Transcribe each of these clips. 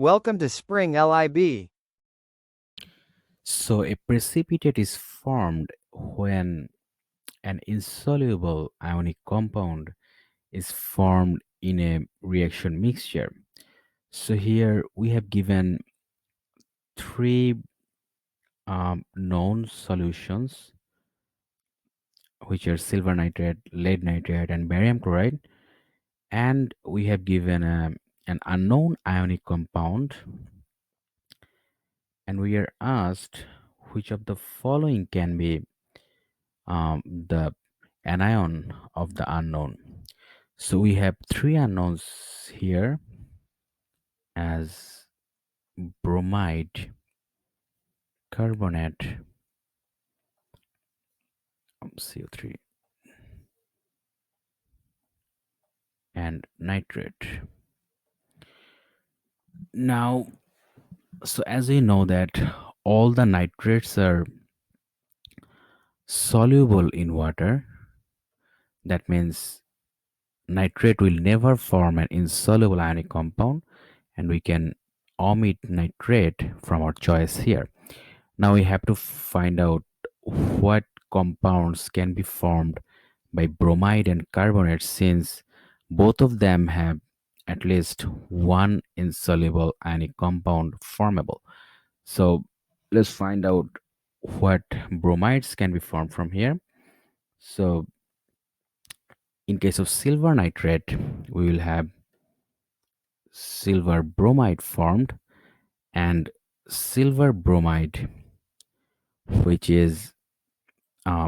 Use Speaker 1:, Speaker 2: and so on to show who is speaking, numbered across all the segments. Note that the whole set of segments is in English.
Speaker 1: Welcome to Spring LIB.
Speaker 2: So, a precipitate is formed when an insoluble ionic compound is formed in a reaction mixture. So, here we have given three known solutions, which are silver nitrate, lead nitrate, and barium chloride, and we have given an unknown ionic compound, and we are asked which of the following can be the anion of the unknown. So we have three unknowns here as bromide, carbonate, CO3, and nitrate. Now, so as we know that all the nitrates are soluble in water, that means nitrate will never form an insoluble ionic compound, and we can omit nitrate from our choice here. Now we have to find out what compounds can be formed by bromide and carbonate, since both of them have at least one insoluble ionic compound formable. So let's find out what bromides can be formed from here. So in case of silver nitrate, we will have silver bromide formed, and silver bromide, which is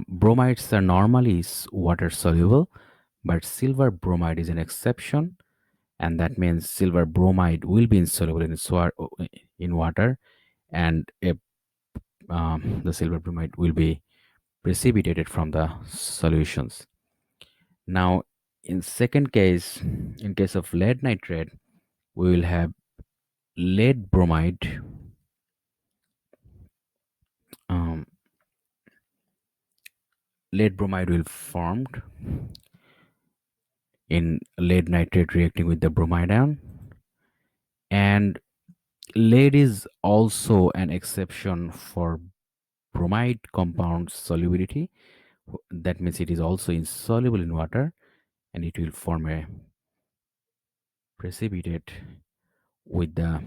Speaker 2: bromides are normally water soluble, but silver bromide is an exception, and that means silver bromide will be insoluble in water, and the silver bromide will be precipitated from the solutions. Now, in second case, in case of lead nitrate, we will have lead bromide. Um, Lead bromide will formed in lead nitrate reacting with the bromide ion, and lead is also an exception for bromide compound solubility. That means it is also insoluble in water, and it will form a precipitate with the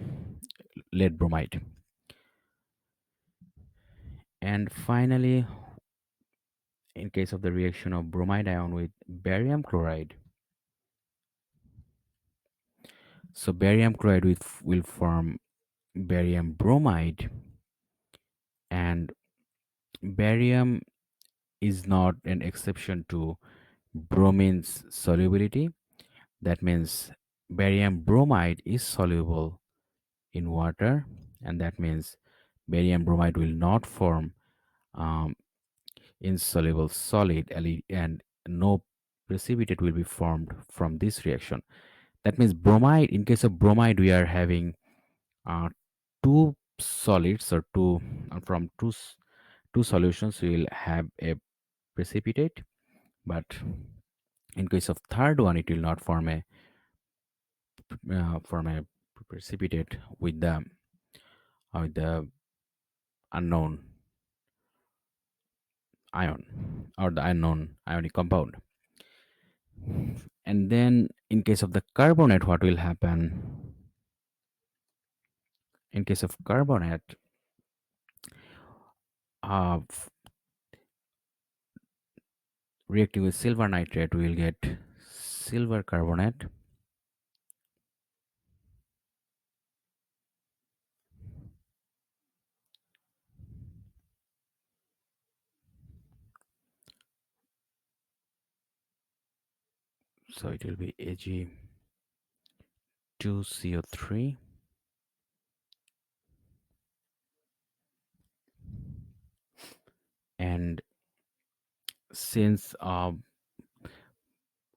Speaker 2: lead bromide. And finally, in case of the reaction of bromide ion with barium chloride, so barium chloride will form barium bromide, and barium is not an exception to bromine's solubility. That means barium bromide is soluble in water, and that means barium bromide will not form um, insoluble solid, and no precipitate will be formed from this reaction. That means bromide, in case of bromide, we are having uh, two solids, or from two solutions we will have a precipitate, but in case of third one it will not form a precipitate with the unknown ion, or the unknown ionic compound. And then in case of the carbonate, what will happen? In case of carbonate, f- reacting with silver nitrate, we will get silver carbonate. So it will be Ag2CO3, and since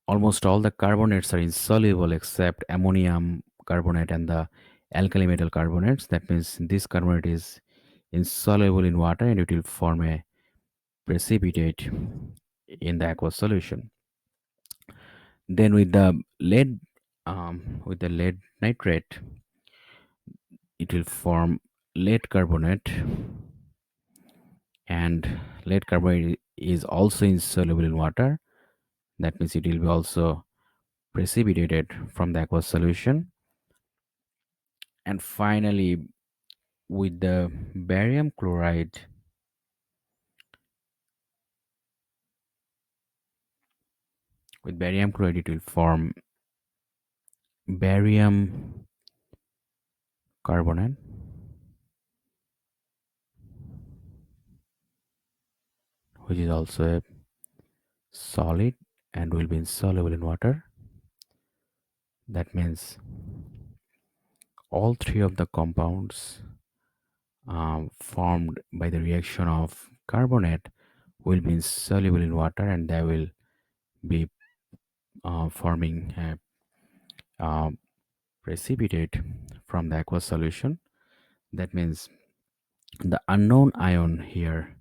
Speaker 2: almost all the carbonates are insoluble except ammonium carbonate and the alkali metal carbonates, that means this carbonate is insoluble in water, and it will form a precipitate in the aqueous solution. Then with the lead nitrate, it will form lead carbonate, and lead carbonate is also insoluble in water. That means it will be also precipitated from the aqueous solution. And finally, with the barium chloride, it will form barium carbonate, which is also a solid and will be insoluble in water. That means all three of the compounds formed by the reaction of carbonate will be insoluble in water, and they will be forming a precipitate from the aqueous solution. That means the unknown ion here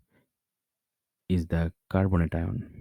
Speaker 2: is the carbonate ion.